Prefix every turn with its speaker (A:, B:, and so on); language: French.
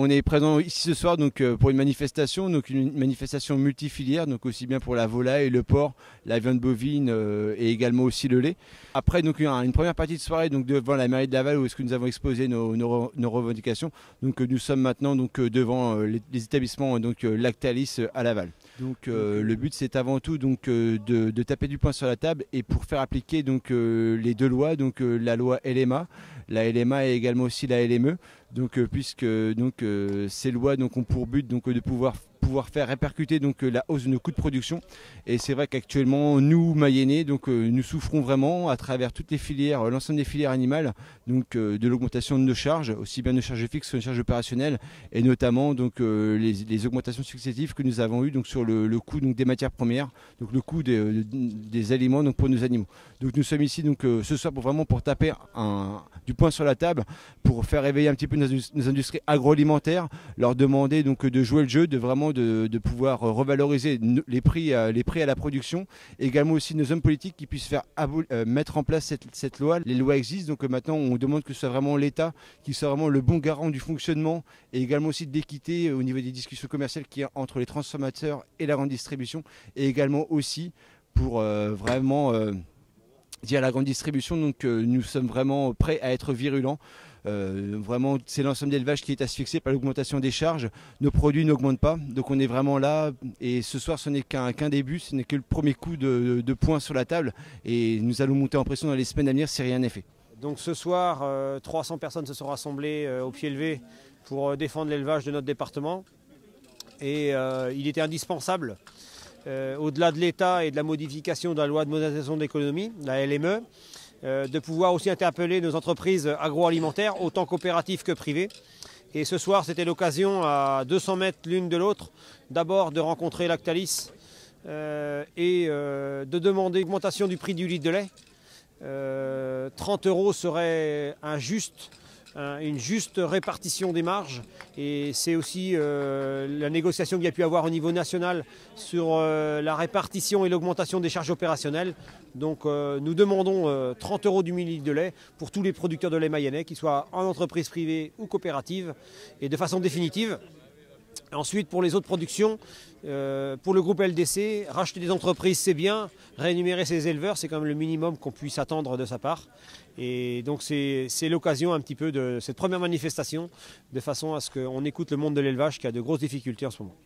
A: On est présent ici ce soir donc, pour une manifestation multifilière, donc aussi bien pour la volaille, le porc, la viande bovine et également aussi le lait. Après donc, il y a une première partie de soirée donc, devant la mairie de Laval où est-ce que nous avons exposé nos revendications. Donc nous sommes maintenant donc, devant les établissements donc, Lactalis à Laval. Donc le but c'est avant tout donc, de taper du poing sur la table et pour faire appliquer donc, les deux lois, donc la loi LMA, la LMA et également aussi la LME. Donc, puisque donc, ces lois donc, ont pour but donc, de pouvoir faire répercuter donc, la hausse de nos coûts de production. Et c'est vrai qu'actuellement, nous, Mayennais, donc, nous souffrons vraiment à travers toutes les filières, l'ensemble des filières animales, donc, de l'augmentation de nos charges, aussi bien nos charges fixes que nos charges opérationnelles, et notamment donc, les augmentations successives que nous avons eues donc, sur le coût donc, des matières premières, donc le coût des aliments donc, pour nos animaux. Donc nous sommes ici donc, ce soir pour taper du poing sur la table, pour faire éveiller un petit peu nos industries agroalimentaires, leur demander donc de jouer le jeu, de pouvoir revaloriser les prix à la production, également aussi nos hommes politiques qui puissent mettre en place cette loi. Les lois existent, donc maintenant on demande que ce soit vraiment l'État qui soit vraiment le bon garant du fonctionnement et également aussi de l'équité au niveau des discussions commerciales qu'il y a entre les transformateurs et la grande distribution, et également aussi pour vraiment dire à la grande distribution donc, nous sommes vraiment prêts à être virulents. Vraiment, c'est l'ensemble d'élevage qui est asphyxié par l'augmentation des charges. Nos produits n'augmentent pas, donc on est vraiment là. Et ce soir, ce n'est qu'un début, ce n'est que le premier coup de poing sur la table. Et nous allons monter en pression dans les semaines à venir si rien n'est fait.
B: Donc ce soir, 300 personnes se sont rassemblées au pied levé pour défendre l'élevage de notre département. Et il était indispensable, au-delà de l'État et de la modification de la loi de modernisation de l'économie, la LME, de pouvoir aussi interpeller nos entreprises agroalimentaires, autant coopératives que privées. Et ce soir, c'était l'occasion, à 200 mètres l'une de l'autre, d'abord de rencontrer Lactalis et de demander l'augmentation du prix du litre de lait. 30 € serait une juste répartition des marges, et c'est aussi la négociation qu'il y a pu avoir au niveau national sur la répartition et l'augmentation des charges opérationnelles. Donc nous demandons 30 € du millilitre de lait pour tous les producteurs de lait mayennais, qu'ils soient en entreprise privée ou coopérative, et de façon définitive. Ensuite, pour les autres productions, pour le groupe LDC, racheter des entreprises c'est bien, rémunérer ses éleveurs c'est quand même le minimum qu'on puisse attendre de sa part. Et donc c'est l'occasion un petit peu de cette première manifestation, de façon à ce qu'on écoute le monde de l'élevage qui a de grosses difficultés en ce moment.